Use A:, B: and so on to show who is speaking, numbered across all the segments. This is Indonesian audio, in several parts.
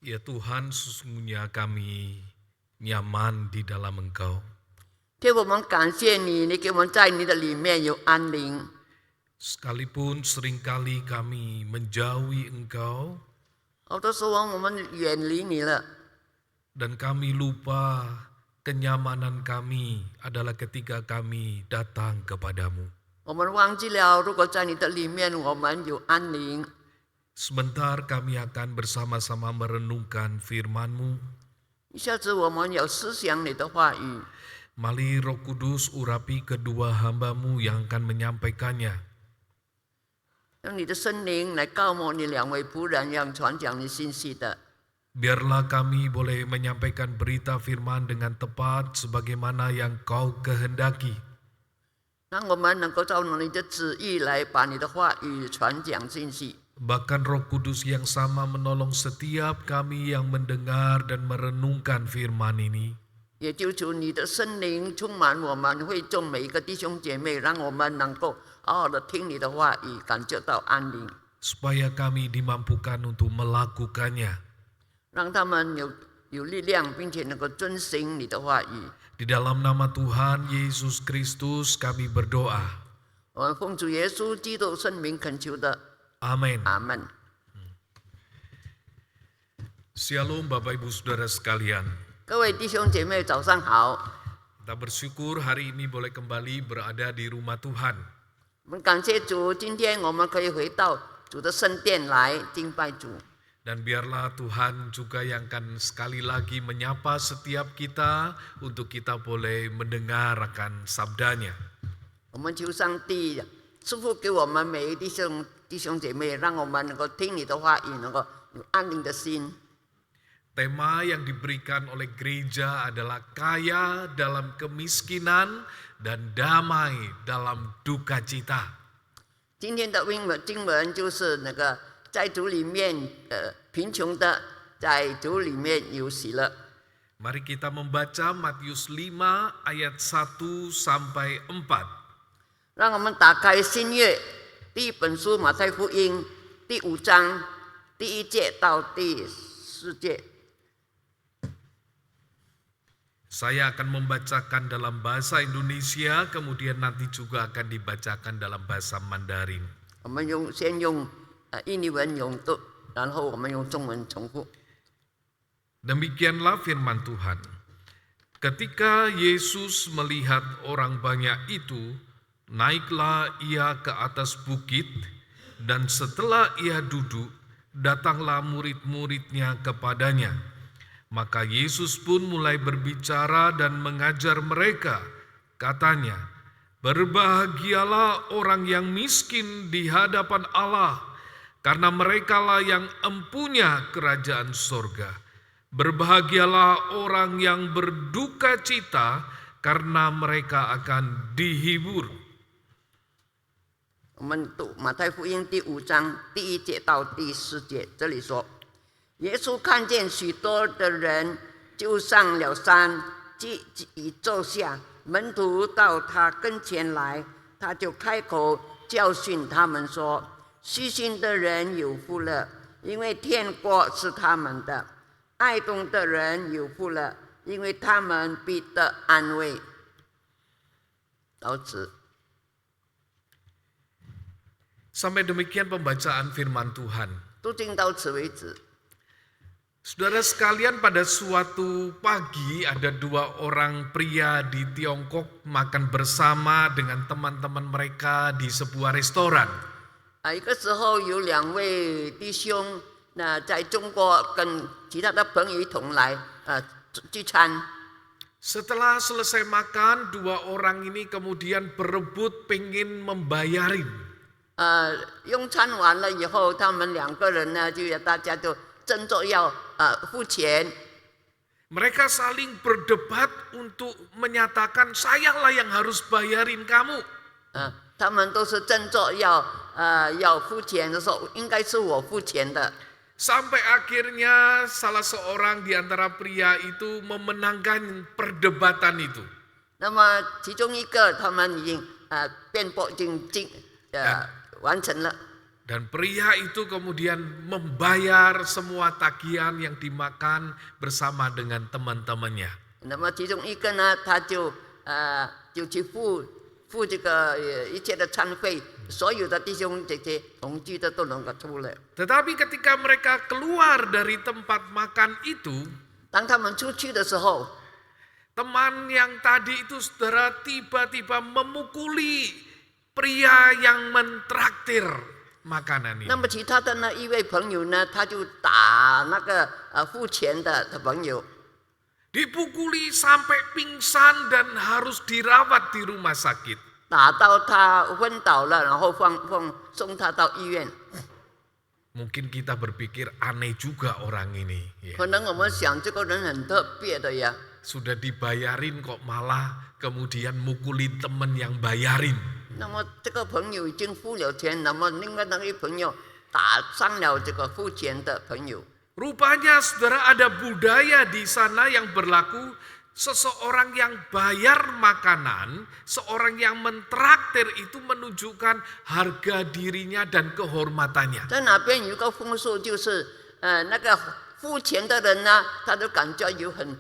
A: Ya Tuhan, sesungguhnya kami nyaman di dalam Engkau.
B: 天父，我们感谢你，你给我们在你的里面有安宁。
A: Sekalipun seringkali kami menjauhi Engkau
B: 好多时候我们远离你了，
A: dan kami lupa kenyamanan kami adalah ketika kami datang kepadamu.
B: 我们忘记了，如果在你的里面我们有安宁。
A: Sebentar kami akan bersama-sama merenungkan firman-Mu.
B: 一下子我们有思想你的话语，
A: Mari Roh Kudus urapi kedua hamba-Mu yang akan menyampaikannya.
B: 用你的圣灵来告诉你两位仆人要传讲你信息的。
A: Biarlah kami boleh menyampaikan berita firman dengan tepat sebagaimana yang Kau kehendaki.
B: 让我们能够照你的旨意来把你的话语传讲信息。
A: Bahkan Roh Kudus yang sama menolong setiap kami yang mendengar dan merenungkan firman ini.
B: 也就求你的圣灵充满我们会众每一个弟兄姐妹，让我们能够好好的听你的话语，感觉到安宁，
A: Supaya kami dimampukan untuk melakukannya.
B: 让他们有力量，并且能够遵行你的话语。
A: Di dalam nama Tuhan Yesus Kristus kami berdoa.
B: 我们奉主耶稣基督圣名恳求的，
A: Amin.
B: 阿门。
A: Shalom Bapak Ibu Saudara sekalian.
B: 各位弟兄姐妹，早上好！
A: Kita bersyukur hari ini boleh kembali berada di rumah Tuhan.
B: 我们感谢主，今天我们可以回到主的圣殿来敬拜主。
A: Dan biarlah Tuhan juga yang akan sekali lagi menyapa setiap kita untuk kita boleh mendengar akan sabdanya.
B: 我们求上帝赐福给我们每一弟兄姐妹，让我们能够听你的话语，能够有安宁的心。
A: Tema yang diberikan oleh gereja adalah kaya dalam kemiskinan dan damai dalam duka cita.
B: 今天的经文就是那个在主里面贫穷的，在主里面有喜乐。
A: Mari kita membaca Matius 5 ayat 1 sampai 4.
B: 让我们打开新约第一本书马太福音第5章第1节到第4节。
A: Saya akan membacakan dalam bahasa Indonesia, kemudian nanti juga akan dibacakan dalam bahasa Mandarin.
B: 我们先用印尼文咏读，然后我们用中文重复。
A: Demikianlah firman Tuhan. Ketika Yesus melihat orang banyak itu, naiklah ia ke atas bukit, dan setelah ia duduk, datanglah murid-muridnya kepadanya. Maka Yesus pun mulai berbicara dan mengajar mereka. Katanya, "Berbahagialah orang yang miskin di hadapan Allah, karena merekalah yang empunya kerajaan surga. Berbahagialah orang yang berduka cita, karena mereka akan dihibur."
B: 我们读马太福音第5章第1节到第4节，这里说。 耶稣看见许多的人，就上了山，即坐下。门徒到他跟前来，他就开口教训他们说：“虚心的人有福了，因为天国是他们的；爱动的人有福了，因为他们必得安慰。”到此。
A: Sampai demikian pembacaan firman Tuhan.
B: 读经到此为止。
A: Saudara sekalian, pada suatu pagi ada 2 orang pria di Tiongkok makan bersama dengan teman-teman mereka di sebuah restoran.
B: 一个时候有2位弟兄，在中国跟其他的朋友一同来聚餐。
A: Setelah selesai makan, 2 orang ini kemudian berebut pengen membayarin.
B: 用餐完了以后，他们2个人呢，大家就争着要付钱。
A: Mereka saling berdebat untuk menyatakan, "Sayalah yang harus bayarin kamu."
B: 他们都是争着要付钱的时候，应该是我付钱的。
A: Sampai akhirnya salah seorang di antara pria itu memenangkan perdebatan itu.
B: 那么其中一个，他们已经辩驳已经完成了。
A: Dan pria itu kemudian membayar semua tagihan yang dimakan bersama dengan teman-temannya.
B: 那么其中一个呢，他就去付这个一切的餐费，所有的弟兄姐姐同居的都能够出来。
A: Tetapi ketika mereka keluar dari tempat makan itu,
B: 当他们出去的时候，
A: teman yang tadi itu saudara tiba-tiba memukuli pria yang mentraktir makanan
B: 那
A: ini.
B: 么其他的那一位朋友呢，他就打那个付钱的朋友，
A: Dipukuli sampai pingsan dan harus dirawat di rumah sakit.
B: 打到他昏倒了，然后送他到医院。
A: Mungkin kita berpikir aneh juga orang ini. Ya.
B: 可能我们想这个人很特别的呀，
A: Sudah dibayarin kok malah kemudian mukulin temen yang bayarin.
B: 那么这个朋友已经付了钱，那么另外那位朋友打伤了这个付钱的朋友。
A: Rupanya saudara ada budaya di sana yang berlaku, seseorang yang bayar makanan, seorang yang mentraktir itu menunjukkan harga dirinya dan kehormatannya.
B: 在哪边有一个风俗，就是那个付钱的人呢，他就感觉有很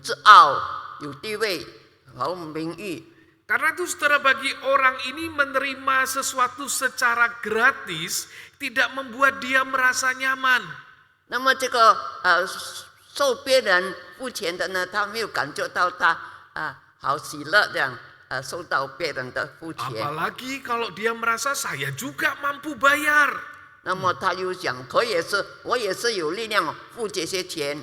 B: 自傲，有地位，好名誉。
A: Karena itu saudara, bagi orang ini menerima sesuatu secara gratis tidak membuat dia merasa nyaman.
B: 那么这个受别人付钱的呢，他没有感觉到他好喜乐这样受到别人的付钱。
A: Apalagi kalau dia merasa saya juga mampu bayar.
B: 那么他又想，我也是有力量付这些钱。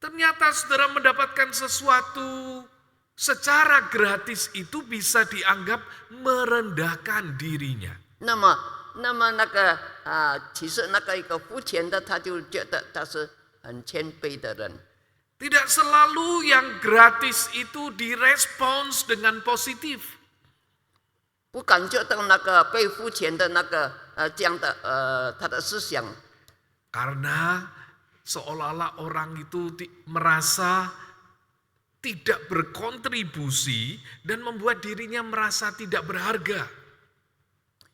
A: Ternyata saudara mendapatkan sesuatu secara gratis itu bisa dianggap merendahkan dirinya.
B: 那么那个其实那个一个付钱的，他就觉得他是很谦卑的人。
A: Tidak selalu yang gratis itu direspons dengan positif.
B: 不感觉到那个被付钱的那个这样的他的思想，
A: Karena seolah-olah orang itu merasa tidak berkontribusi dan membuat dirinya merasa tidak berharga.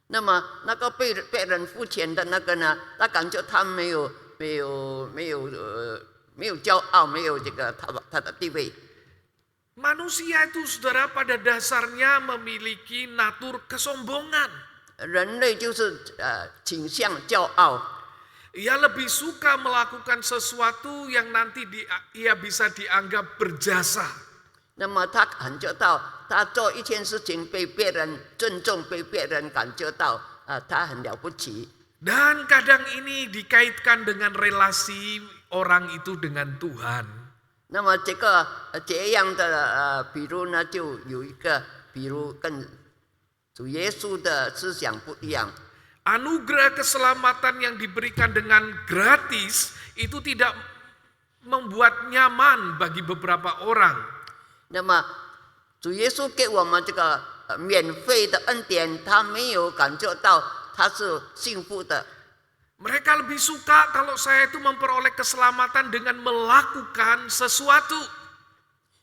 B: 那么那个被人付钱的那个呢，他感觉他没有骄傲，没有这个他的地位。
A: Manusia itu saudara pada dasarnya memiliki natur kesombongan.
B: 人类就是倾向骄傲，
A: Ia lebih suka melakukan sesuatu yang nanti ia bisa dianggap berjasa.
B: 那么他感觉到他做一件事情被别人尊重，被别人感觉到他很了不起。
A: Dan kadang ini dikaitkan dengan relasi orang itu dengan Tuhan.
B: 那么这样的比如呢，就有一个比如跟主耶稣的思想不一样。
A: Anugerah keselamatan yang diberikan dengan gratis itu tidak membuat nyaman bagi beberapa orang.
B: 那么主耶稣给我们这个免费的恩典，他没有感觉到他是幸福的。
A: Mereka lebih suka kalau saya itu memperoleh keselamatan dengan melakukan sesuatu.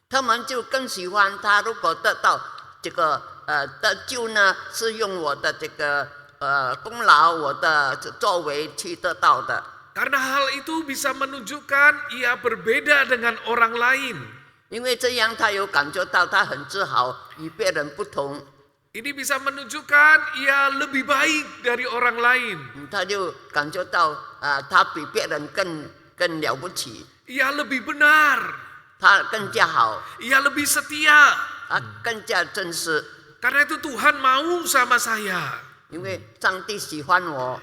B: 他们就更喜欢他如果得到这个得救呢，是用我的这个功劳，我的作为去得到的。
A: Karena hal itu bisa menunjukkan ia berbeda dengan orang lain.
B: 因为这样他有感觉到他很自豪，与别人不同。
A: Ini bisa menunjukkan ia lebih baik dari orang lain.
B: 他就感觉到他比别人更了不起，
A: Ia lebih benar.
B: 他更加好，
A: Ia lebih setia.
B: 他更加真实。
A: Karena itu Tuhan mau sama saya.
B: 因为上帝喜欢我，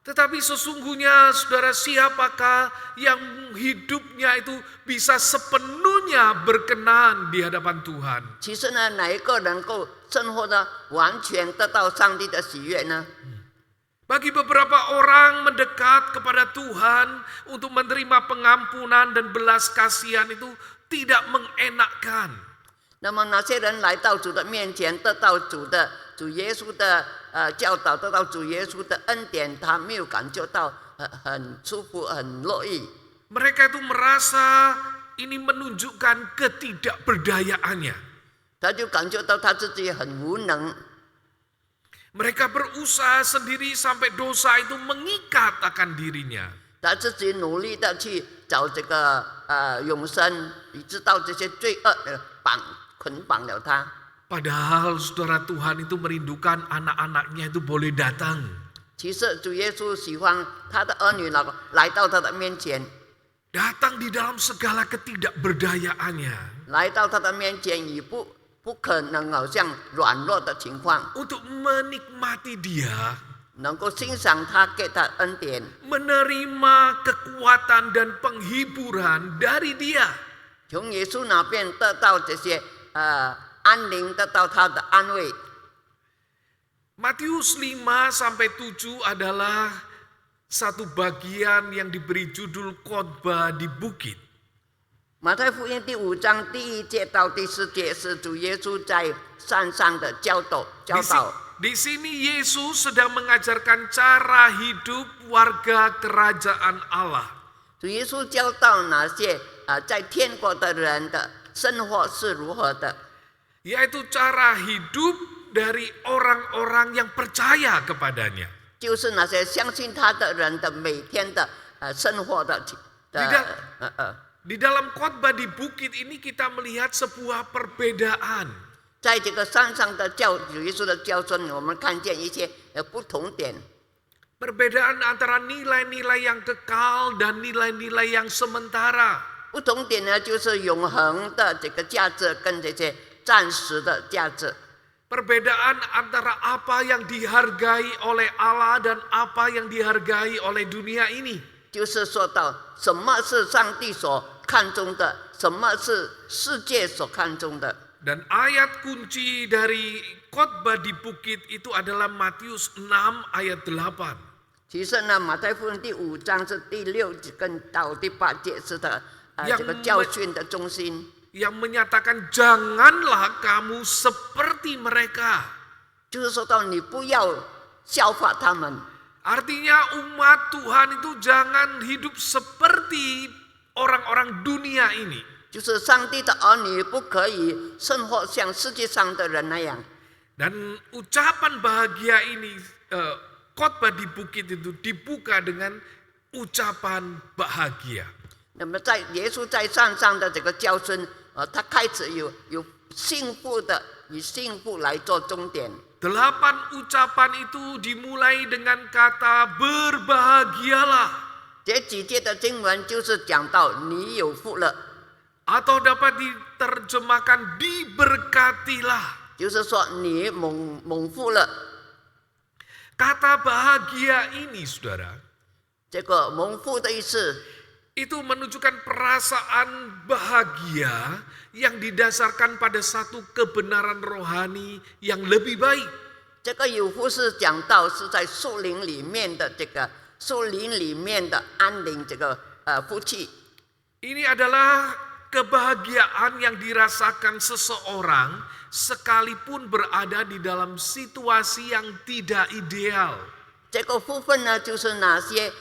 A: Tetapi sesungguhnya saudara, siapakah yang hidupnya itu bisa sepenuhnya berkenan di hadapan Tuhan?
B: 其实呢，哪一个能够生活的完全得到上帝的喜悦呢？
A: Bagi beberapa orang mendekat kepada Tuhan untuk menerima pengampunan dan belas kasihan itu tidak mengenakkan.
B: 那么那些人来到主的面前，得到主耶稣的教导，得到主耶稣的恩典，他没有感觉到很舒服、很乐意。
A: Mereka itu merasa ini menunjukkan ketidakberdayaannya.
B: 他就感觉到他自己很无能。
A: Mereka berusaha sendiri sampai dosa itu mengikat akan dirinya.
B: 他自己努力的去找这个永生，你知道这些罪恶捆绑了他。
A: Padahal saudara Tuhan itu merindukan anak-anaknya itu boleh datang.
B: 其实主耶稣喜欢他的儿女来到他的面前，
A: Datang di dalam segala ketidakberdayaannya.
B: 来到他的面前，以不可能好像软弱的情况，
A: Untuk menikmati dia.
B: 能够欣赏他给他恩典，
A: Menerima kekuatan dan penghiburan dari dia.
B: 从耶稣那边得到这些安宁，得到他的安慰。
A: Matius 5-7 adalah satu bagian yang diberi judul khotbah di bukit.
B: 马太福音第5章第1节到第4节是主耶稣在山上的教导。
A: Di sini Yesus sedang mengajarkan cara hidup warga kerajaan Allah.
B: 主耶稣教导那些在天国的人的生活是如何的，
A: Yaitu cara hidup dari orang-orang yang percaya kepadanya.
B: 就是那些相信他的人的每天的生活的。
A: Di dalam khotbah di bukit ini kita melihat sebuah perbedaan.
B: 在这个山上的主耶稣的教训，我们看见一些不同点。
A: Perbedaan antara nilai-nilai yang kekal dan nilai-nilai yang sementara.
B: 不同点呢，就是永恒的这个价值跟这些暂时的价值。
A: Perbedaan antara apa yang dihargai oleh Allah dan apa yang dihargai oleh dunia ini.
B: 就是说到什么是上帝所看重的，什么是世界所看重的。
A: Dan ayat kunci dari khotbah di bukit itu adalah Matius 6 ayat 8.
B: 其实呢，马太福音第5章是第6节到第8节是的这个教训的中心。
A: Yang menyatakan janganlah kamu seperti mereka.
B: 就是说到你不要效法他们。
A: Artinya umat Tuhan itu jangan hidup seperti orang-orang dunia ini.
B: 就是上帝的儿女不可以生活像世界上的人那样。
A: Dan ucapan bahagia ini, khotbah di bukit itu dibuka dengan ucapan bahagia.
B: 那么在耶稣在山上的这个教训，他开始有幸福的，以幸福来做终点。
A: 8 ucapan itu dimulai dengan kata berbahagialah.
B: 这几节的经文就是讲到你有福了，
A: Atau dapat diterjemahkan diberkatilah.
B: 就是说你蒙福了。
A: Kata bahagia ini, saudara,
B: 这个蒙福的意思，
A: itu menunjukkan perasaan bahagia yang didasarkan pada satu kebenaran rohani yang lebih baik.
B: 这个有福是讲到是在树林里面的这个树林里面的安宁，这个福气。
A: Ini adalah kebahagiaan yang dirasakan seseorang sekalipun berada di dalam situasi yang tidak ideal.
B: 这个福分呢，就是那些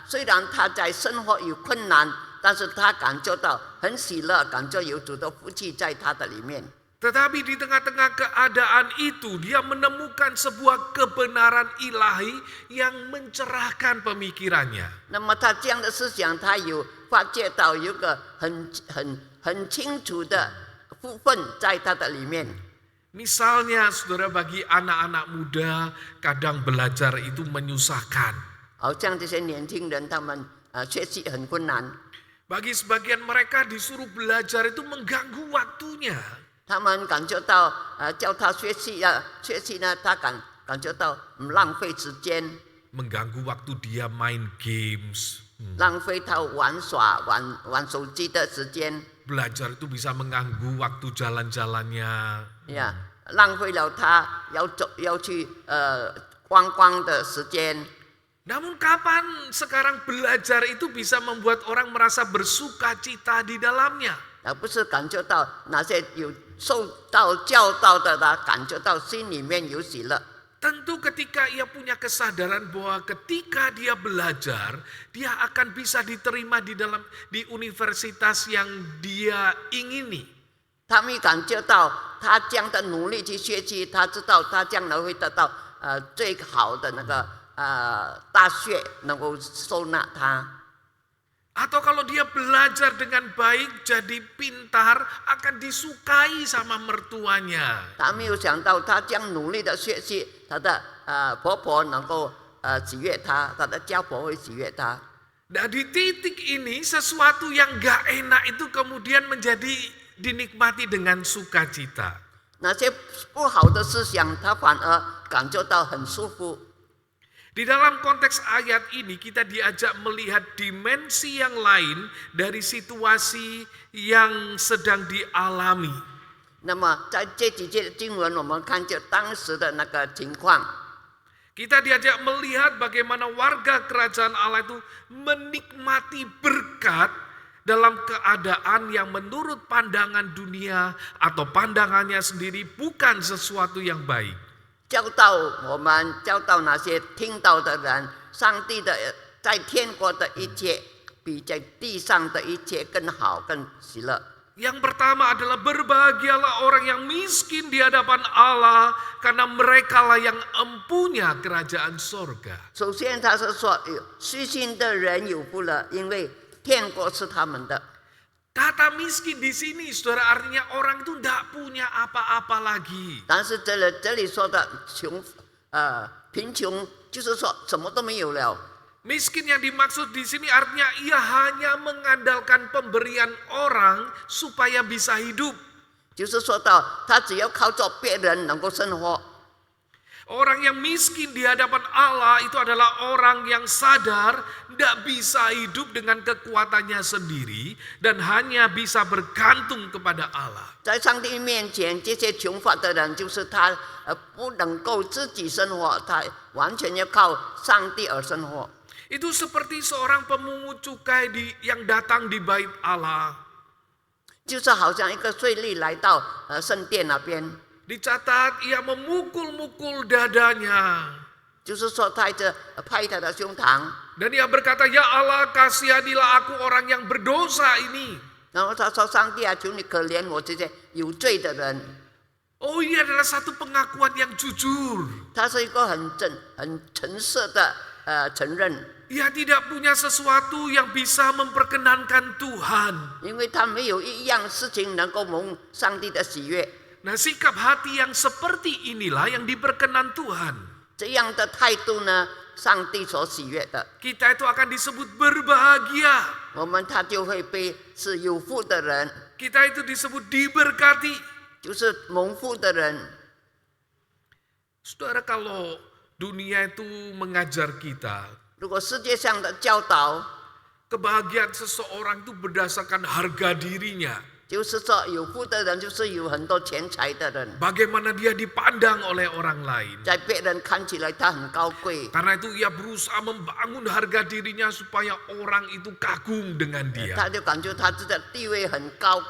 B: 虽然他在生活有困难，但是他感觉到很喜乐，感觉有主的福气在他的里面。
A: Tetapi di tengah-tengah keadaan itu dia menemukan sebuah kebenaran ilahi yang mencerahkan pemikirannya.
B: 那么他这样的思想，他有发觉到有个很清楚的福分在他的里面。
A: Misalnya saudara, bagi anak-anak muda kadang belajar itu menyusahkan.
B: 好像这些年轻人，他们学习很困难，
A: Bagi sebagian mereka disuruh belajar itu mengganggu waktunya.
B: 他们感觉到叫他学习呢，他感觉到浪费时间，
A: Mengganggu waktu dia main games.
B: 浪费他玩手机的时间。
A: Belajar itu bisa mengganggu waktu jalan-jalannya.
B: 呀，浪费了他要去观光的时间。
A: Namun kapan sekarang belajar itu bisa membuat orang merasa bersuka cita di dalamnya?
B: 而不是感觉到那些有受到教导的他感觉到心里面有喜乐。
A: Tentu ketika ia punya kesadaran bahwa ketika dia belajar, dia akan bisa diterima di universitas yang dia ingini.
B: 他没感觉到他这样的努力去学习，他知道他将来会得到最好的那个大学能够收纳他。
A: Atau kalau dia belajar dengan baik, jadi pintar, akan disukai sama mertuanya.
B: 他没有想到，他这样努力的学习，他的婆婆能够喜悦他，他的家婆会喜悦他。
A: Nah di titik ini sesuatu yang gak enak itu kemudian menjadi dinikmati dengan sukacita.
B: 那些不好的思想，他反而感觉到很舒服。
A: Di dalam konteks ayat ini kita diajak melihat dimensi yang lain dari situasi yang sedang dialami.
B: 那么在这几节经文，我们看见当时的那个情况。
A: Kita diajak melihat bagaimana warga kerajaan Allah itu menikmati berkat dalam keadaan yang menurut pandangan dunia atau pandangannya sendiri bukan sesuatu yang baik.
B: 教导我们，教导那些听到的人，上帝的在天国的一切，比在地上的一切更好、更喜乐。
A: Yang pertama adalah berbahagialah orang yang miskin di hadapan Allah karena merekalah yang empunya kerajaan sorga.
B: 首先，他是说虚心的人有福了，因为天国是他们的。
A: Kata miskin di sini, saudara, artinya orang itu tidak punya apa-apa lagi.
B: 但是这里说的贫穷，就是说什么都没有了。
A: Miskin yang dimaksud di sini artinya ia hanya mengandalkan pemberian orang supaya bisa hidup.
B: 就是说到他只要靠着别人能够生活。
A: Orang yang miskin di hadapan Allah itu adalah orang yang sadar tidak bisa hidup dengan kekuatannya sendiri dan hanya bisa bergantung kepada Allah.
B: 在上帝面前，这些穷乏的人，就是他不能够自己生活，他完全要靠上帝而生活。
A: Itu seperti seorang pemungut cukai yang datang di bait Allah.
B: 就是好像一个税吏来到圣殿那边，
A: Dicatat ia memukul-mukul dadanya.
B: 就是说他拍他的胸膛，
A: Dan ia berkata, ya Allah kasihanilah aku orang yang berdosa ini.
B: 然后他说：“上帝啊，求你可怜我这些有罪的人。”
A: Oh ini adalah satu pengakuan yang jujur.
B: 他是一个很诚实的承认，
A: Ia tidak punya sesuatu yang bisa memperkenankan Tuhan.
B: 因为他没有一样事情能够蒙上帝的喜悦。
A: Nah sikap hati yang seperti inilah yang diperkenan Tuhan.
B: 这样的态度呢，上帝所喜悦的，
A: Kita itu akan disebut berbahagia.
B: 他就会被是有福的人，
A: Kita itu disebut diberkati.
B: 就是蒙福的人。
A: Saudara, kalau dunia itu mengajar kita,
B: 如果世界上的教导
A: kebahagiaan seseorang itu berdasarkan harga dirinya.
B: 就是说，有福的人就是有很多钱财的人，
A: Bagaimana dia dipandang oleh orang lain.
B: 在别人看起来他很高贵，
A: Karena itu ia berusaha membangun harga dirinya supaya orang itu kagum dengan dia.
B: 他就感觉他自己的地位很高。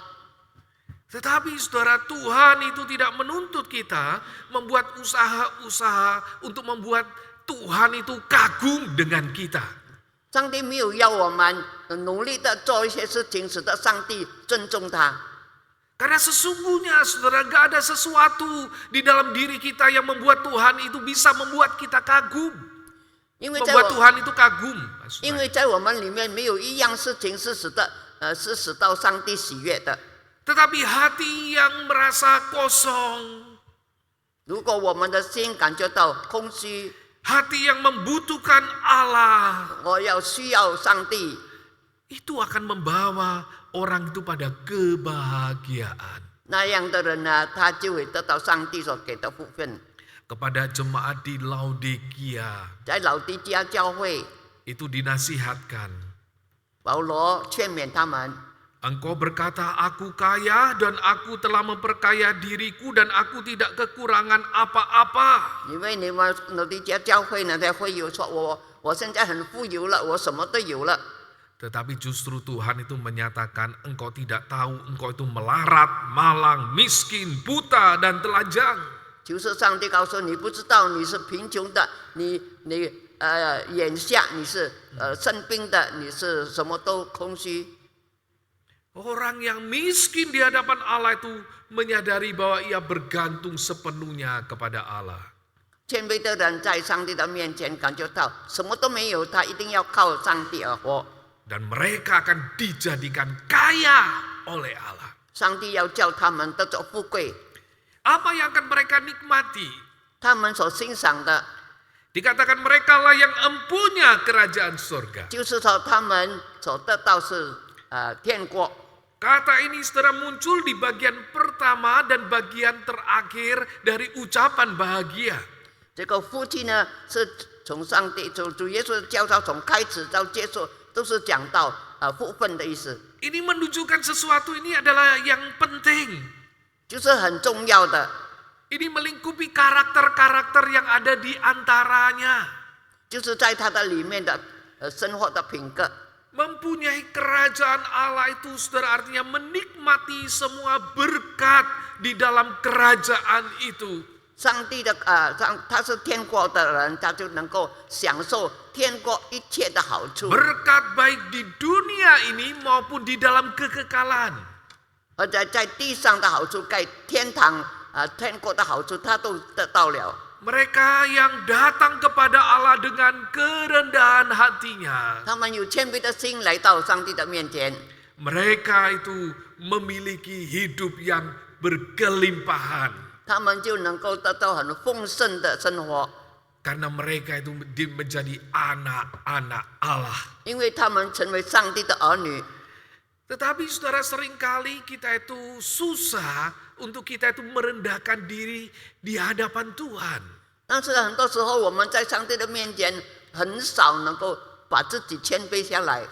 A: Tetapi saudara, Tuhan itu tidak menuntut kita membuat usaha-usaha untuk membuat Tuhan itu kagum dengan kita.
B: 上帝没有要我们努力的做一些事情，使得上帝尊重他。
A: Karena sesungguhnya saudara, gak ada sesuatu di dalam diri kita yang membuat Tuhan itu bisa membuat kita kagum.
B: 因为在
A: Membuat
B: 我
A: Tuhan itu kagum.
B: 因为在我们里面没有一样事情是使到上帝喜悦的。
A: Tetapi hati yang merasa kosong,
B: 如果我们的心感觉到空虚，
A: hati yang membutuhkan Allah,
B: 我要需要上帝，
A: itu akan membawa orang itu pada kebahagiaan.
B: 那样的人呢，他就会得到上帝所给的福分。
A: Kepada jemaat di Laodikia,
B: 在老底嘉教会，
A: itu dinasihatkan.
B: 保罗劝勉他们，
A: Engkau berkata, aku kaya dan aku telah memperkaya diriku dan aku tidak kekurangan apa-apa.
B: 因为你们老底嘉教会呢，才会有说我现在很富有了，我什么都有了。
A: Tetapi justru Tuhan itu menyatakan engkau tidak tahu, engkau itu melarat, malang, miskin, buta, dan telanjang.
B: 就是上帝告诉你，不知道你是贫穷的，你眼下你是生病的，你是什么都空虚。
A: Orang yang miskin di hadapan Allah itu menyadari bahwa ia bergantung sepenuhnya kepada Allah.
B: 谦卑的人在上帝的面前感觉到什么都没有，他一定要靠上帝而活。
A: Dan mereka akan dijadikan kaya oleh Allah.
B: 上帝要叫他们得着富贵，
A: Apa yang akan mereka nikmati?
B: 他们所欣赏的，
A: Dikatakan mereka lah yang empunya kerajaan surga.
B: 就是说他们所得到是天国。
A: Kata ini saudara muncul di bagian pertama dan bagian terakhir dari ucapan bahagia.
B: 这个福气呢，是从上帝主耶稣的教导从开始到结束，都是讲到福分的意思，
A: Ini menunjukkan sesuatu ini adalah yang penting.
B: 就是很重要的，
A: Ini melingkupi karakter-karakter yang ada di antaranya.
B: 就是在他的里面的生活的品格。
A: Mempunyai kerajaan Allah itu saudara artinya menikmati semua berkat di dalam kerajaan itu.
B: 上帝的他是天国的人，他就能够享受天国一切的好处，
A: Berkat baik di dunia ini maupun di dalam kekekalan.
B: 而且在地上的好处，在天堂天国的好处，他都得到了。
A: Mereka yang datang kepada Allah dengan kerendahan hatinya.
B: 他们有谦卑的心来到上帝的面前，
A: Mereka itu memiliki hidup yang berkelimpahan.
B: 他们就能够得到很丰盛的生活，
A: Karena mereka itu menjadi anak-anak Allah.
B: 因为他们成为上帝的儿女。
A: Tetapi saudara seringkali kita itu susah untuk kita itu merendahkan diri di hadapan Tuhan.
B: 但是很多时候我们在上帝的面前很少能够把自己谦卑下来。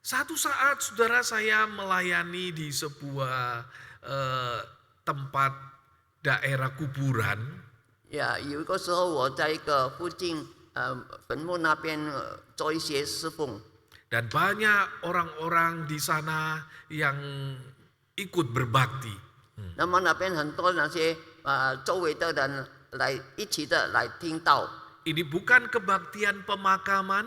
A: Satu saat saudara saya melayani di sebuah tempat daerah kuburan.
B: 有一个时候我在一个附近坟墓那边做一些侍奉。
A: Dan banyak orang-orang di sana yang ikut berbakti.
B: 那么那边很多那些周围的人来一起的来听到，
A: Ini bukan kebaktian pemakaman,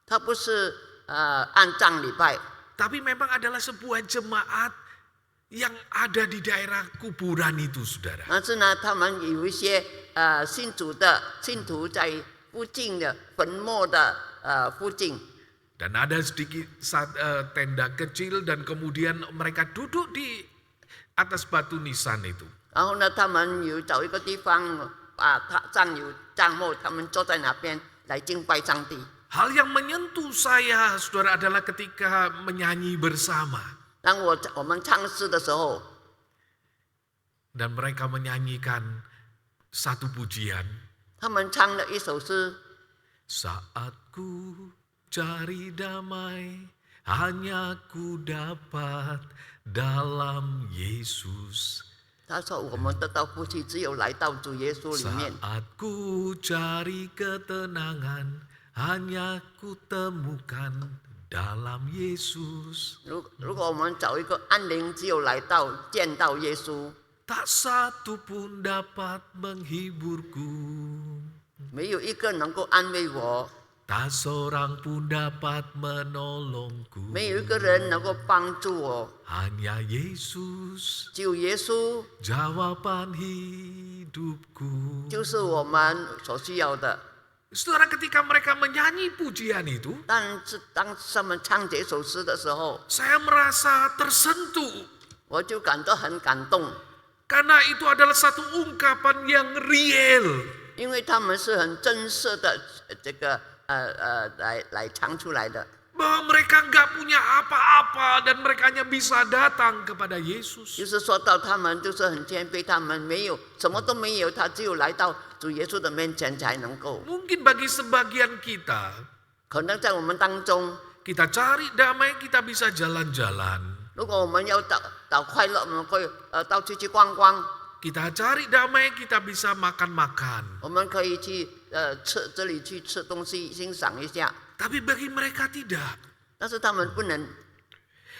B: 他不是按葬礼拜，
A: tapi memang adalah sebuah jemaat yang ada di daerah kuburan itu, saudara.
B: 但是呢，他们有一些信徒在附近的坟墓的附近。
A: Dan ada sedikit tenda kecil dan kemudian mereka duduk di atas batu nisan itu.
B: 然后呢，他们有找一个地方帐幕，他们坐在那边来敬拜上帝。
A: Hal yang menyentuh saya, saudara, adalah ketika menyanyi bersama.
B: 当我们唱诗的时候，
A: Dan mereka menyanyikan satu pujian.
B: 他们唱了一首诗。
A: Saat ku cari damai, hanya ku dapat dalam Yesus.
B: 他说：“我们得到福气，只有来到主耶稣里面。
A: Saat ku cari ketenangan, hanya ku temukan dalam Yesus.
B: 如果我们找一个安宁，只有来到见到耶稣，
A: Tak satu pun dapat menghiburku,
B: 没有一个能够安慰我，
A: tak seorang pun dapat menolongku.
B: 没有一个人能够帮助我，
A: Hanya Yesus,
B: 只有耶稣
A: jawaban hidupku.
B: 就是我们所需要的。
A: Saudara, ketika mereka menyanyi pujian itu,
B: 但是当他们唱这首诗的时候，
A: saya merasa tersentuh.
B: 我就感到很感动，
A: Karena itu adalah satu ungkapan yang real.
B: 因为他们是很真实的这个来唱出来的。
A: Bahwa mereka nggak punya apa-apa dan mereka hanya bisa datang kepada Yesus.
B: 就是说到他们就是很谦卑，他们没有什么都没有，他只有来到主耶稣的面前才能够。
A: Mungkin bagi sebagian kita,
B: 可能在我们当中，
A: kita cari damai, kita bisa jalan-jalan.
B: 如果我们要找快乐，我们可以到处去逛逛，
A: Kita cari damai, kita bisa makan-makan.
B: 我们可以去吃这里去吃东西，欣赏一下。
A: Tapi bagi mereka tidak.
B: 但是他们不能。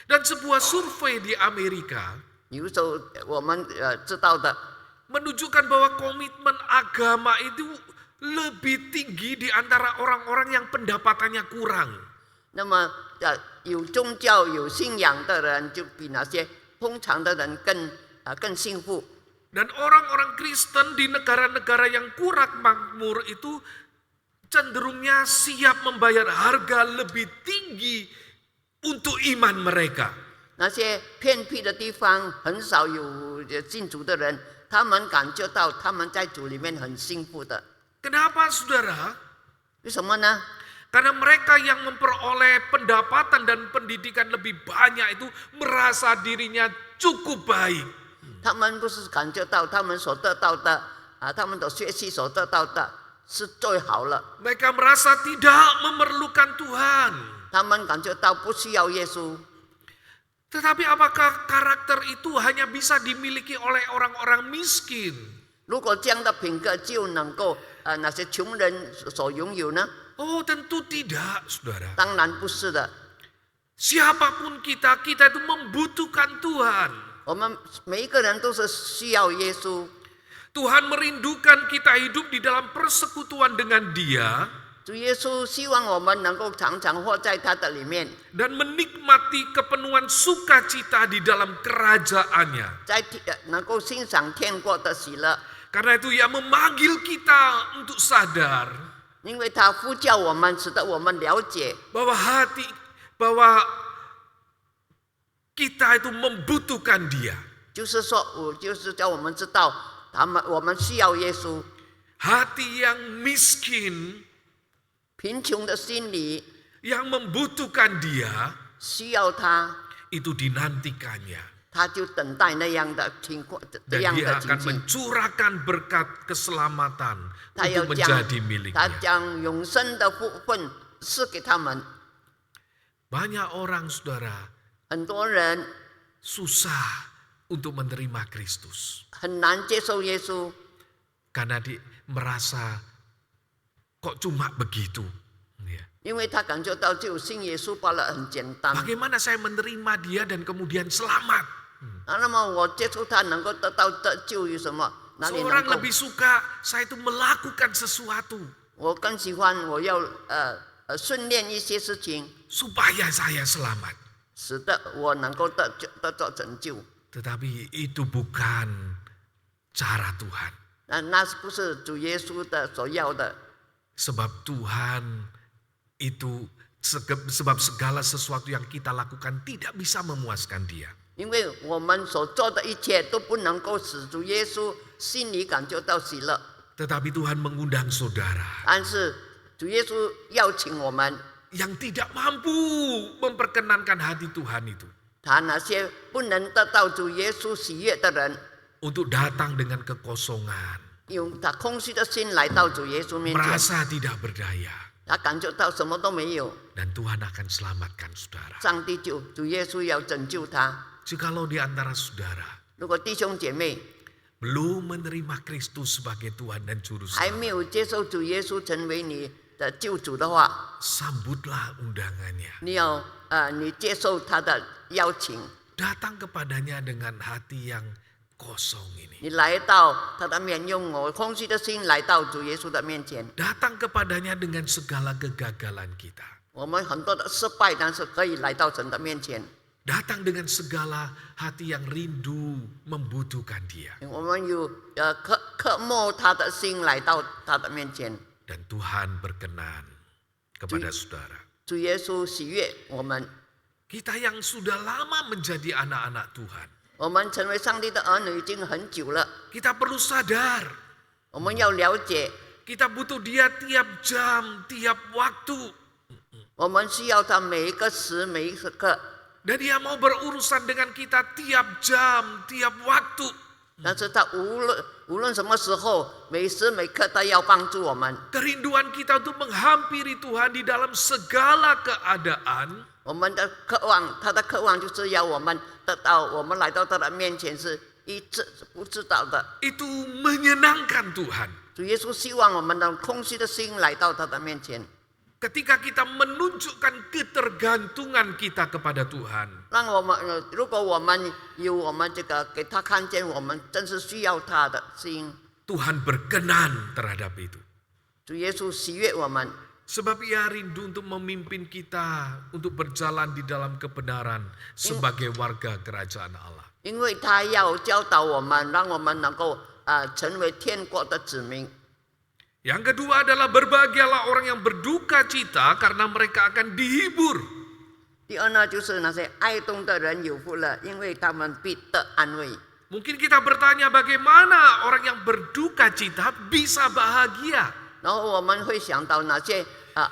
A: Dan sebuah survei di Amerika
B: 有时候我们知道的，
A: menunjukkan bahwa komitmen agama itu lebih tinggi di antara orang-orang yang pendapatannya kurang.
B: 那么有宗教有信仰的人，就比那些通常的人更幸福。
A: Dan orang-orang Kristen di negara-negara yang kurang makmur itu cenderungnya siap membayar harga lebih tinggi untuk iman mereka.
B: 那些偏僻的地方很少有信主的人，他们感觉到他们在主里面很幸福的。
A: Kenapa saudara?
B: 为什么呢？
A: Karena mereka yang memperoleh pendapatan dan pendidikan lebih banyak itu merasa dirinya cukup baik.
B: 他们不是感觉到他们所得到的他们的学习所得到的是最好了。
A: Mereka merasa tidak memerlukan Tuhan.
B: 他们感觉到不需要耶稣。
A: Tetapi apakah karakter itu hanya bisa dimiliki oleh orang-orang miskin?
B: 如果这样的品格就能够那些穷人所拥有呢？
A: Oh, tentu tidak, saudara.
B: 当然不是的。
A: Siapapun kita, kita itu membutuhkan Tuhan.
B: 我们每一个人都是需要耶稣。
A: Tuhan merindukan kita hidup di dalam persekutuan dengan Dia
B: 主耶稣希望我们能够常常活在他的里面，
A: dan menikmati kepenuhan sukacita di dalam kerajaannya.
B: 能够欣赏天国的喜乐。
A: Karena itu Ia memanggil kita untuk sadar
B: 因为他呼叫我们，使得我们了解
A: bahwa kita itu membutuhkan Dia.
B: 就是说，就是叫我们知道，我们需要耶稣。
A: Hati yang miskin
B: 贫穷的心里
A: yang membutuhkan Dia
B: 需要他，
A: itu dinantikannya.
B: 他就等待那样的情况，这
A: Dan
B: 样
A: Dia
B: 的
A: akan
B: 情景。
A: mencurahkan berkat keselamatan
B: 他要
A: untuk
B: 将
A: menjadi
B: 他
A: miliknya.
B: 将永生的福分赐给他们。
A: Banyak orang, saudara,
B: 很多人
A: susah untuk menerima Kristus
B: 很难接受耶稣，
A: karena merasa kok cuma begitu. Ya.
B: 因为他感觉到就信耶稣罢了，很简单。
A: Bagaimana saya menerima Dia dan kemudian selamat?
B: 那么我接触他能够得到得救有什么？哪里能
A: Seorang
B: 够？
A: lebih suka saya itu melakukan sesuatu
B: 我更喜欢我要训练一些事情，
A: supaya saya selamat.
B: 使得我能够得到拯救。
A: Tetapi itu bukan cara Tuhan.
B: 那是不是主耶稣的所要的？
A: Sebab Tuhan itu sebab segala sesuatu yang kita lakukan tidak bisa memuaskan Dia.
B: 因为我们所做的一切都不能够使主耶稣心里感觉到喜乐，
A: Tetapi Tuhan mengundang saudara
B: 但是主耶稣邀请我们，
A: yang tidak mampu memperkenankan hati Tuhan itu
B: 他那些不能得到主耶稣喜悦的人，
A: untuk datang dengan kekosongan,
B: 用他空虚的心来到主耶稣面前，
A: merasa tidak berdaya,
B: 他感觉到什么都没有，
A: dan Tuhan akan selamatkan saudara.
B: 上帝主耶稣要拯救他。
A: Jikalau di antara saudara
B: 如果弟兄姐妹
A: belum menerima Kristus sebagai Tuhan dan Juru
B: 还
A: Selamat,
B: 没有接受主耶稣成为你的救主的话，
A: sambutlah undangannya.
B: 你接受他的邀请，
A: Datang kepadanya dengan hati yang kosong ini.
B: 你来到他的面，用我空虚的心来到主耶稣的面前。
A: Datang kepadanya dengan segala kegagalan kita.
B: 我们很多的失败，但是可以来到神的面前。
A: Datang dengan segala hati yang rindu membutuhkan Dia.
B: 我们有渴慕他的心来到他的面前。
A: Dan Tuhan berkenan kepada saudara.
B: 主耶稣喜悦我们，
A: Kita yang sudah lama menjadi anak-anak Tuhan.
B: 我们成为上帝的儿女已经很久了。
A: Kita perlu sadar.
B: 我们要了解，
A: Kita butuh Dia tiap jam, tiap waktu.
B: 我们需要他每一个时每一个刻。
A: Dan Dia mau berurusan dengan kita tiap jam, tiap waktu.
B: 但是他无论什么时候，每时每刻他要帮助我们。
A: Kerinduan kita untuk menghampiri Tuhan di dalam segala keadaan.
B: 我们的渴望，他的渴望就是要我们得到，我们来到他的面前是一致不知道的。
A: Itu menyenangkan Tuhan.
B: 主耶稣希望我们的空虚的心来到他的面前，
A: Ketika kita menunjukkan ketergantungan kita kepada Tuhan.
B: 让我们如果我们有我们这个给他看见我们真是需要他的心，
A: Tuhan berkenan terhadap itu.
B: 主耶稣喜悦我们，
A: Sebab ia rindu untuk memimpin kita untuk berjalan di dalam kebenaran sebagai warga kerajaan Allah.
B: 因为他要教导我们，让我们能够成为天国的子民。
A: Yang kedua adalah berbahagialah orang yang berduka cita karena mereka akan dihibur.
B: 第二呢，就是那些哀痛的人有福了，因为他们必得安慰。
A: Mungkin kita bertanya bagaimana orang yang berduka cita bisa bahagia.
B: 然后我们会想到那些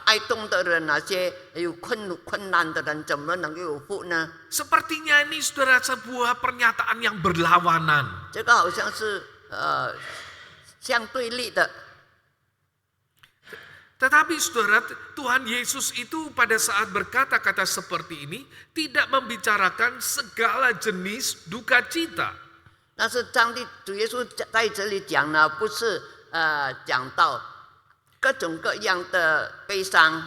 B: 哀痛的人，那些有困难的人，怎么能够有福呢？
A: Sepertinya ini saudara sebuah pernyataan yang berlawanan.
B: 这个好像是相对立的。
A: Tetapi saudara, Tuhan Yesus itu pada saat berkata-kata seperti ini tidak membicarakan segala jenis duka cita.
B: 但是主耶稣在这里讲呢，不是讲到各种各样的悲伤。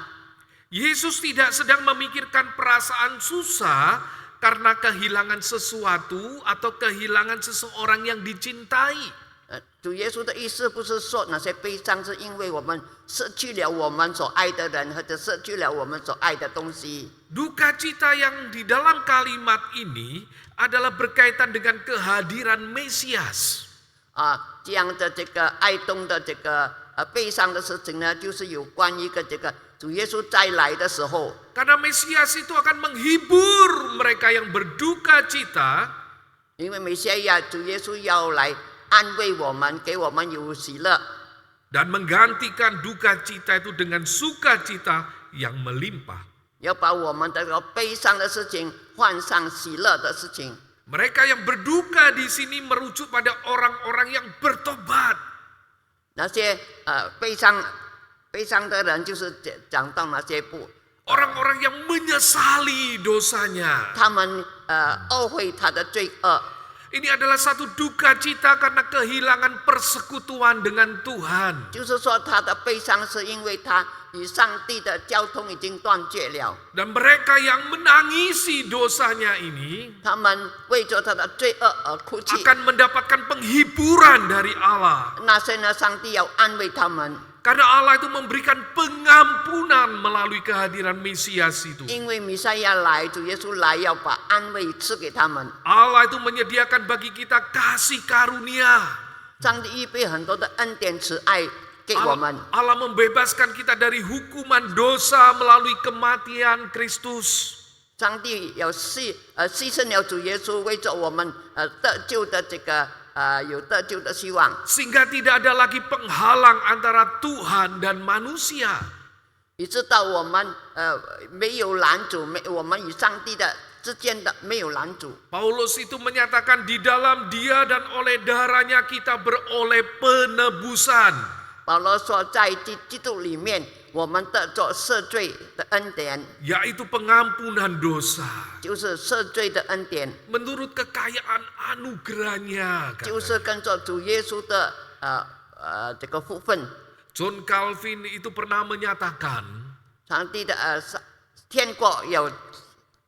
A: Yesus tidak sedang memikirkan perasaan susah karena kehilangan sesuatu atau kehilangan seseorang yang dicintai.
B: 主耶稣的意思不是说那些悲伤是因为我们失去了我们所爱的人，或者失去了我们所爱的东西。
A: Duka cita yang di dalam kalimat ini adalah berkaitan dengan kehadiran Mesias.
B: 这样的这个哀痛的这个悲伤的事情呢，就是有关于这个主耶稣再来的时候。
A: Karena Mesias itu akan menghibur mereka yang berduka cita.
B: 因为美西亚主耶稣要来安慰我们，给我们有喜乐。
A: Dan menggantikan duka cita itu dengan sukacita yang melimpah.
B: 要把我们的悲伤的事情换上喜乐的事情。
A: Mereka yang berduka di sini merujuk pada orang-orang yang bertobat.
B: 那些悲伤的人，就是讲到那些不
A: Orang-orang yang menyesali dosanya.
B: 他们懊悔他的罪恶。
A: Ini adalah satu duka cita karena kehilangan persekutuan dengan Tuhan.
B: 就是说，他的悲伤是因为他与上帝的交通已经断绝了。
A: Dan mereka yang menangisi dosanya ini
B: 他们为着他的罪恶而哭泣。
A: akan mendapatkan penghiburan dari Allah.
B: 那些呢，上帝要安慰他们，
A: Karena Allah itu memberikan pengampunan melalui kehadiran Mesias itu.
B: 因为弥赛亚来，主耶稣来要把安慰赐给他们。
A: Allah itu menyediakan bagi kita kasih karunia.
B: 上帝预备很多的恩典慈爱给我们。
A: Allah membebaskan kita dari hukuman dosa melalui kematian Kristus.
B: 上帝要牺牲了主耶稣，为着我们得救的这个有得救的希望。
A: Sehingga tidak ada lagi penghalang antara Tuhan dan manusia.
B: 以致到我们没有拦阻，我们与上帝的之间的没有拦阻。
A: Paulus itu menyatakan di dalam dia dan oleh darahnya kita beroleh penebusan.
B: 保罗说，在基督里面，我们得着赦罪的恩典，
A: Yaitu pengampunan dosa.
B: 就是赦罪的恩典，
A: Menurut kekayaan anugerahnya.
B: 就是跟着主耶稣的这个福分。
A: John Calvin itu pernah menyatakan,
B: 上帝的天国有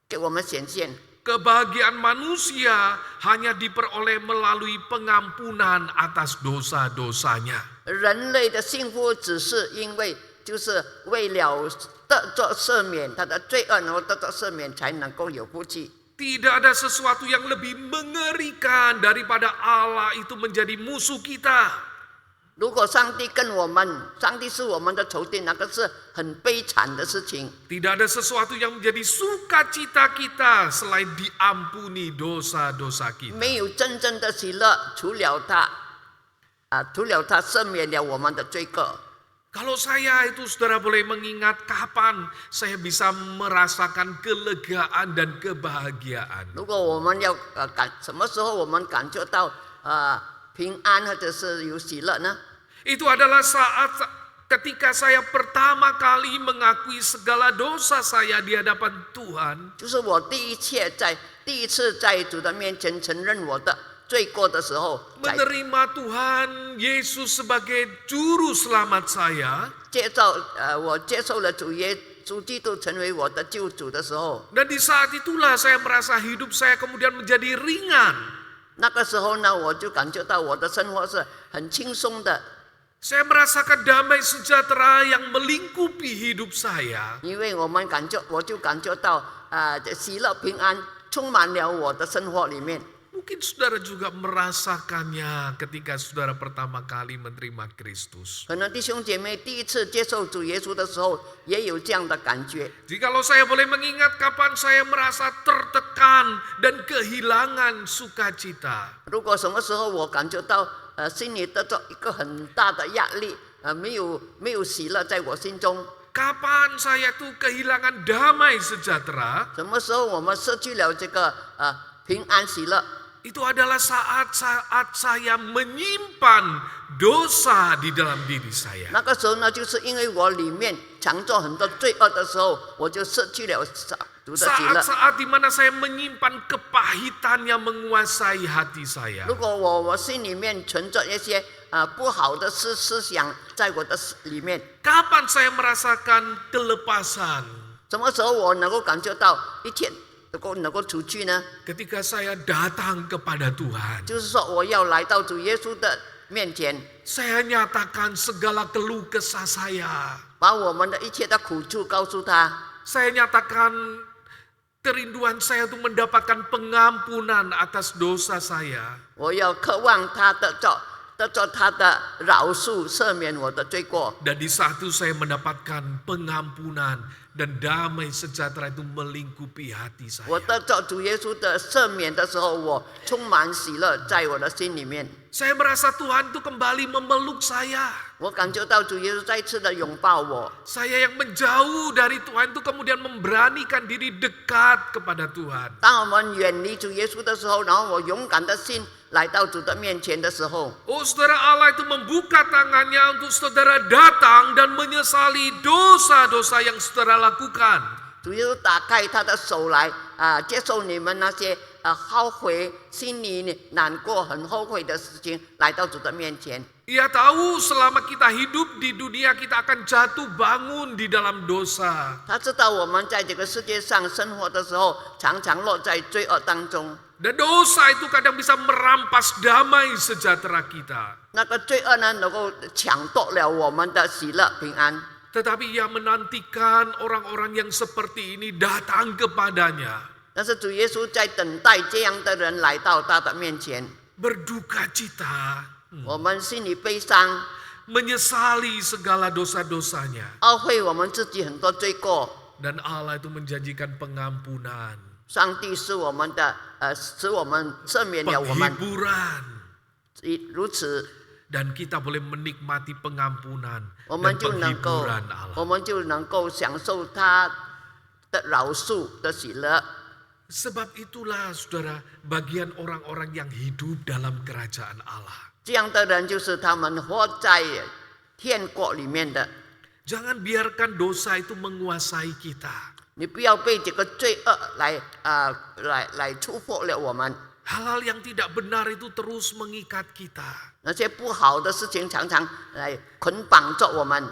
B: 给我们显现。
A: kebahagiaan manusia hanya diperoleh melalui pengampunan atas dosa-dosanya.
B: 人类的幸福只是因为，就是为了得着赦免，他的罪恶能够得着赦免，才能够有福气。
A: Tidak ada sesuatu yang lebih mengerikan daripada Allah itu menjadi musuh kita.
B: 如果上帝跟我们，上帝是我们的仇敌，那个是很悲惨的事情。
A: Tidak ada sesuatu yang menjadi sukacita kita selain diampuni dosa-dosa kita.
B: 没有真正的喜乐，除了他赦免了我们的罪过。
A: Kalau saya itu saudara boleh mengingat kapan saya bisa merasakan kelegaan dan kebahagiaan.
B: 如果我们要什么时候我们感觉到平安或者是有喜乐呢？
A: Itu adalah saat ketika saya pertama kali mengakui segala dosa saya di hadapan Tuhan.
B: 就是我第一次在主的面前承认我的罪过的时候，
A: Menerima Tuhan Yesus sebagai juru selamat saya.
B: 我接受了主耶稣基督成为我的救主的时候，
A: Dan di saat itulah saya merasa hidup saya kemudian menjadi ringan.
B: 那个时候呢，我就感觉到我的生活是很轻松的。
A: Saya merasakan damai sejahtera yang melingkupi hidup saya.
B: 因为我就感觉到喜乐平安充满了我的生活里面。
A: Mungkin saudara juga merasakannya ketika saudara pertama kali menerima Kristus.
B: 可能弟兄姐妹第一次接受主耶稣的时候，也有这样的感觉。
A: Jikalau saya boleh mengingat kapan saya merasa tertekan dan kehilangan sukacita.
B: 如果什么时候我感觉到心里得到一个很大的压力，没有喜乐在我心中，
A: Kapan saya tuh kehilangan damai sejahtera?
B: 什么时候我们失去了这个平安喜乐？
A: Itu adalah saat-saat saya menyimpan dosa di dalam diri saya.
B: 那个时候呢，就是因为我里面藏着很多罪恶的时候，我就失去了主的喜乐。
A: Saat-saat di mana saya menyimpan kepahitan yang menguasai hati saya.
B: 如果我心里面存着一些不好的思想在我的里面，
A: Kapan saya merasakan kelepasan?
B: 什么时候我能够感觉到一切能够出去呢？
A: Ketika saya datang kepada Tuhan.
B: 就是说我要来到主耶稣的面前，
A: Saya nyatakan segala keluh kesah saya.
B: 把我们的一切的苦处告诉他。
A: Saya nyatakan kerinduan saya untuk mendapatkan pengampunan atas dosa saya.
B: 我要渴望他得着他的饶恕，赦免我的罪过。
A: Dan di saat itu saya mendapatkan pengampunan dan damai sejahtera itu melingkupi hati
B: 我
A: saya.
B: 得着主耶稣的赦免的时候，我充满喜乐在我的心里面。
A: Saya merasa Tuhan itu kembali memeluk saya.
B: 我感觉到主耶稣再次的拥抱我。
A: Saya yang menjauh dari Tuhan itu kemudian memberanikan diri dekat kepada Tuhan.
B: 当我们远离主耶稣的时候，然后我勇敢的心来到主的面前的时候，
A: Oh, saudara, Allah itu membuka tangannya untuk saudara datang dan menyesali dosa-dosa yang saudara lakukan.
B: 主耶稣打开他的手来接受你们那些后悔、心里难过、很后悔的事情，来到主的面前。
A: Ia tahu selama kita hidup di dunia kita akan jatuh bangun di dalam dosa.
B: 他知道我们在这个世界上生活的时候，常常落在罪恶当中。
A: Dan dosa itu kadang bisa merampas damai sejahtera kita.
B: 那个罪恶呢，能够抢夺了我们的喜乐平安。
A: Tetapi ia menantikan orang-orang yang seperti ini datang kepadanya.
B: 但是主耶稣在等待这样的人来到他的面前。
A: Berduka cita.
B: 我们心里悲伤，
A: Menyesali segala dosa-dosanya.
B: 懊悔我们自己很多罪过。
A: Dan Allah itu menjanjikan pengampunan.
B: 上帝是我们的使我们赦免了我们，
A: Penghiburan.
B: 如此
A: Dan kita boleh menikmati pengampunan
B: 我
A: dan
B: 们就能够
A: penghiburan Allah.
B: 我们就能够享受他的饶恕的喜乐。
A: Sebab itulah saudara, bagian orang-orang yang hidup dalam kerajaan Allah.
B: 这样的人就是他们活在天国里面的。
A: Jangan biarkan dosa itu menguasai kita.
B: 你不要被这个罪恶来束缚了我们。
A: Hal-hal yang tidak benar itu terus mengikat kita.
B: 那些不好的事情常常来捆绑着我们。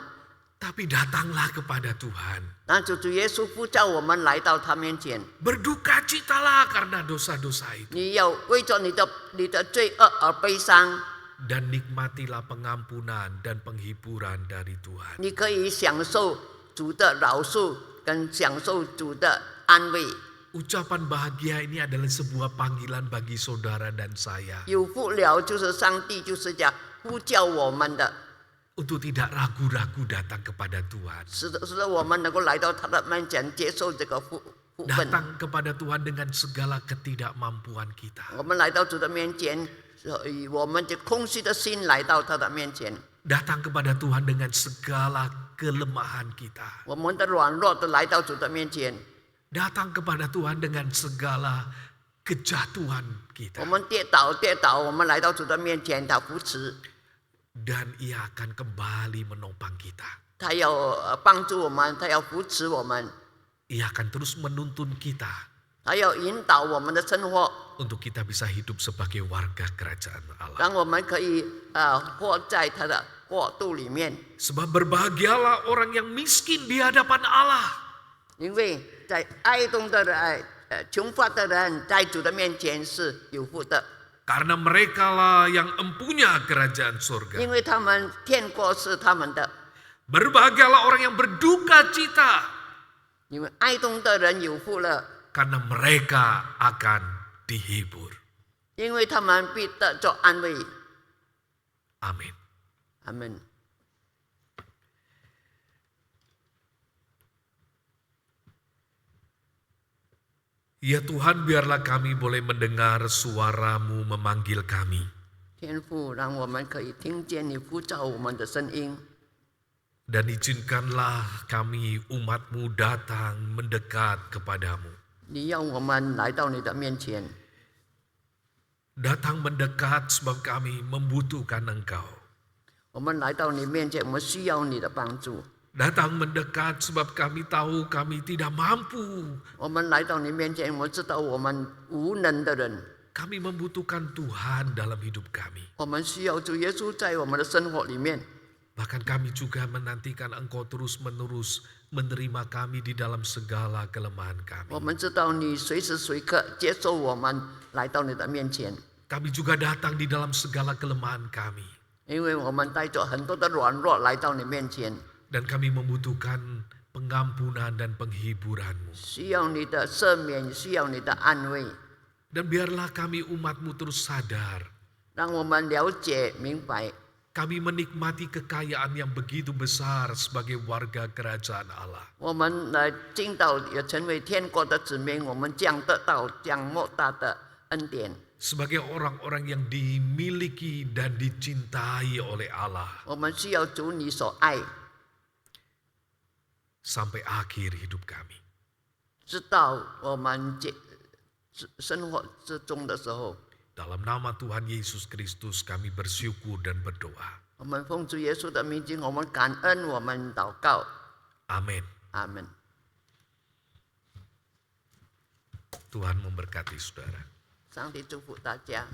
A: Tapi datanglah kepada Tuhan.
B: 那主耶稣呼召我们来到他面前，
A: Berdukacitalah karena dosa-dosa itu.
B: 你要为着你的罪恶而悲伤，
A: Dan nikmatilah pengampunan dan penghiburan dari Tuhan.
B: 你可以享受主的饶恕，跟享受主的安慰。
A: Ucapan bahagia ini adalah sebuah panggilan bagi saudara dan saya.
B: 有福了，就是上帝就是讲呼叫我们的，
A: Untuk tidak ragu-ragu datang kepada Tuhan.
B: 使得我们能够来到他的面前，接受这个福分。
A: Datang kepada Tuhan dengan segala ketidakmampuan kita.
B: 我们来到主的面前，以我们这空虚的心来到他的面前，
A: Datang kepada Tuhan dengan segala kelemahan kita.
B: 我们的软弱的来到主的面前，
A: Datang kepada Tuhan dengan segala kejatuhan
B: 我
A: kita.
B: 们跌倒，我们来到主的面前，他扶持，
A: Dan ia akan kembali menopang kita.
B: 他要帮助我们，他要扶持我们，
A: Ia akan terus menuntun kita
B: 他要引导我们的生活，
A: untuk kita bisa hidup sebagai warga kerajaan Allah.
B: 让我们可以活在他的国度里面。
A: Sebab berbahagialah orang yang miskin di hadapan Allah.
B: 因为在哀痛的人、穷乏的人，在主的面前是有福的。
A: karena merekalah yang empunya kerajaan
B: 因
A: surga.
B: 为他们天国是他们的。
A: Berbahagialah orang yang berduka cita,
B: 因为哀痛的人有福了，
A: karena mereka akan dihibur.
B: 因为他们必得着安慰。
A: Amin.
B: 阿门。
A: Ya Tuhan, biarlah kami boleh mendengar suara-Mu memanggil kami.
B: 天父，让我们可以听见你呼召我们的声音，
A: Dan izinkanlah kami umat-Mu datang mendekat kepadamu.
B: 你让我们来到你的面前。
A: Datang mendekat sebab kami membutuhkan Engkau.
B: 我们来到你面前，我们需要你的帮助。
A: Datang mendekat sebab kami tahu kami tidak mampu.
B: 我们来到你面前，我们知道我们无能的人，
A: Kami membutuhkan Tuhan dalam hidup kami.
B: 我们需要主耶稣在我们的生活里面。
A: Bahkan kami juga menantikan Engkau terus-menerus menerima kami di dalam segala kelemahan
B: 我
A: kami.
B: 们知道你随时随刻接受我们来到你的面前，
A: Kami juga datang di dalam segala kelemahan kami.
B: 因为我们带着很多的软弱来到你面前，
A: Dan kami membutuhkan pengampunan dan penghiburan-Mu.
B: 需要你的赦免，需要你的安慰，
A: Dan biarlah kami umat-Mu terus sadar.
B: 让我们了解明白，
A: Kami menikmati kekayaan yang begitu besar sebagai warga kerajaan Allah.
B: 我们来进到也成为天国的子民，我们将得到将莫大的恩典。
A: Sebagai orang-orang yang dimiliki dan dicintai oleh Allah.
B: 我们需要主你所爱，
A: Sampai akhir hidup kami.
B: 直到我们生活之中的时候，
A: Dalam nama Tuhan Yesus Kristus kami bersyukur dan berdoa.
B: 我们奉主耶稣的名字，我们感恩，我们祷告，
A: Amin.
B: 阿门。
A: Tuhan memberkati saudara.
B: 上帝祝福大家。